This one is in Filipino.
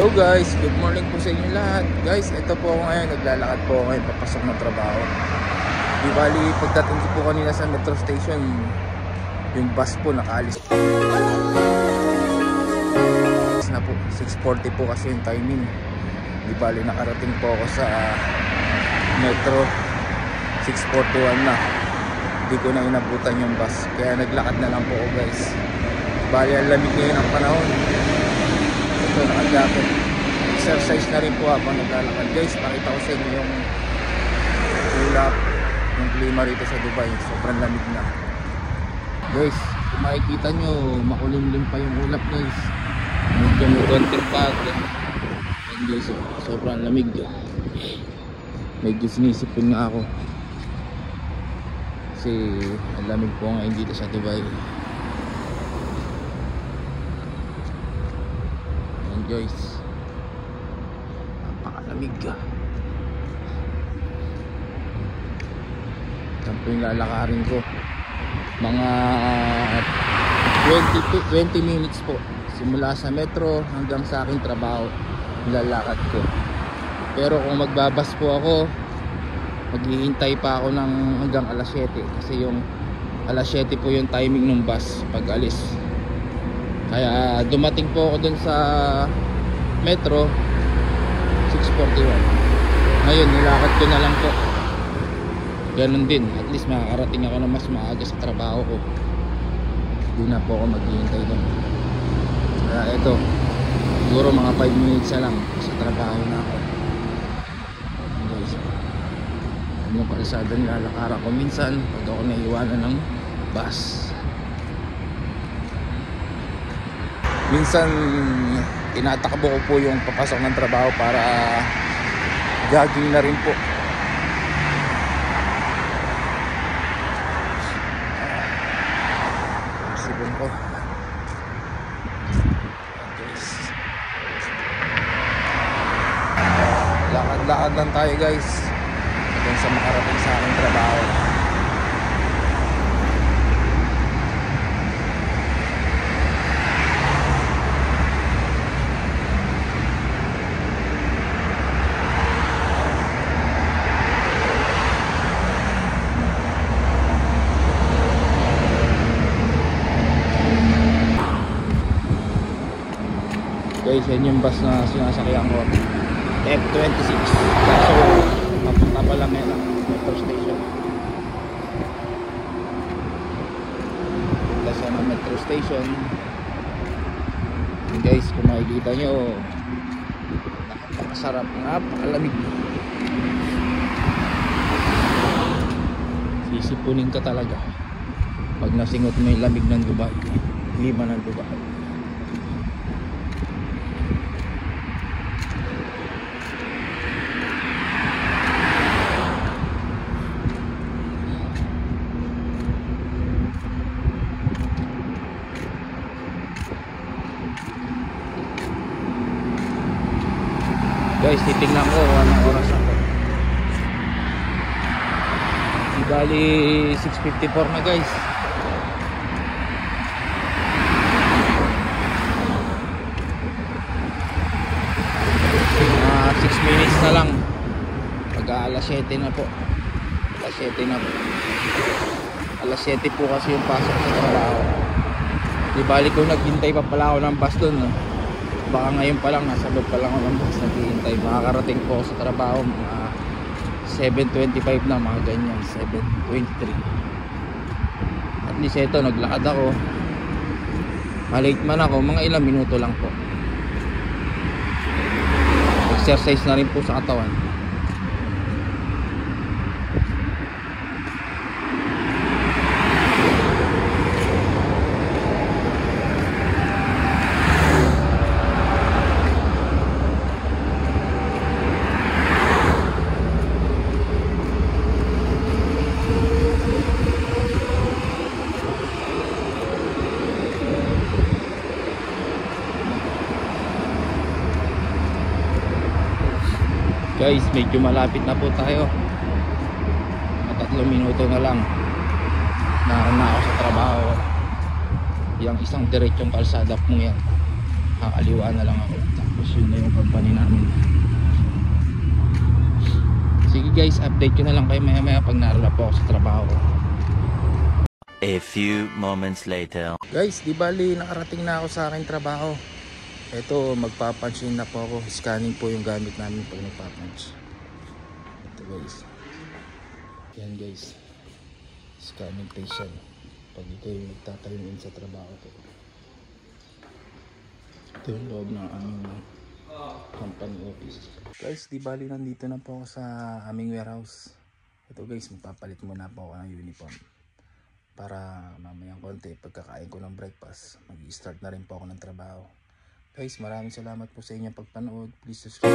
Hello guys, good morning po sa inyo lahat. Guys, ito po ako ngayon, naglalakad po ako ngayon papasok ng trabaho. Di bali, pagdating ko po kanina sa metro station, yung bus po nakaalis na po, 6:40 po kasi yung timing. Di bali, nakarating po ako sa metro, 6:41 na. Di ko na inabutan yung bus, kaya naglakad na lang po ako guys. Di bali, ang lamig ngayon ang panahon. Ito, nakajakot. Exercise na rin po habang naglalakad guys. Pakita ko sa inyo yung ulap, yung klima rito sa Dubai. Sobrang lamig na guys. Kung makikita nyo, makulimlim pa yung ulap guys. Medyo may konting pag. And guys, sobrang lamig. Medyo sinisipin nga ako kasi ang lamig po ngayon dito sa Dubai. And guys, napakalamig ka. Saan po yung lalakarin ko? Mga 20 minutes po simula sa metro hanggang sa aking trabaho, lalakad ko. Pero kung magbabas po ako, maghihintay pa ako ng hanggang alas 7 kasi yung alas 7 po yung timing ng bus pag alis. Kaya dumating po ako dun sa metro 6:41. Ngayon nilakad ko na lang po. Ganun din, at least makakarating ako na mas maaga sa trabaho ko. Hindi na po ako maghihintay dun. Kaya ito, siguro mga 5 minutes na lang sa trabaho na ako. Guys, yung kalsada nilalakaran ko minsan pag ako naiwanan ng bus. Minsan tinatakbo ko po yung papasok ng trabaho para jogging na rin po. Sibon ko. Lakad-lakad lang tayo guys hanggang sa makarating sa aking trabaho. Guys, yan yung bus na sinasakyan ko, F26. So, papunta pa lang yan ang metro station. Punta siya ng metro station. And guys, kung makikita nyo, napakasarap, napakalamig. Sisipunin ka talaga pag nasingot mo yung lamig ng Dubai, klima ng Dubai. Guys, titignan ko anong oras ako. Bali 6:54 na guys. Mga 6 minutes na lang. Pag alas 7 na po. Alas 7 na po. Alas 7 po kasi yung pasok sa trabaho. Di bali ko naghintay pa pala ako ng bus dun, no? Baka ngayon pa lang, nasa loob pa lang ako ng bus, naghihintay. Makakarating po sa trabaho mga 7:25 na, mga ganyan, 7:23. At least ito, naglakad ako. Malate man ako, mga ilang minuto lang po. Exercise na rin po sa katawan. Guys, medyo malapit na po tayo. 3 minuto na lang naroon na ako sa trabaho. Yung isang diretsong kalsada po yan, kakaliwa na lang ako. Tapos nagdedesisyon na yung company namin. Sige guys, update ko na lang kayo maya maya pag naroon na po ako sa trabaho ko. A few moments later. Guys, di bali nakarating na ako sa aking trabaho. Ito, magpapunch in na po ako. Scanning po yung gamit namin pag nagpapunch. Ito guys. Yan guys. Scanning patient. Pag ito yung nagtatayo in sa trabaho ko. Ito yung loob ng aming company office. Guys, di bali nandito na po ako sa aming warehouse. Ito guys, magpapalit muna po ako ng uniform. Para mamayang konti pagkakain ko ng breakfast, mag-start na rin po ako ng trabaho. Guys, maraming salamat po sa inyong pagpanood. Please subscribe.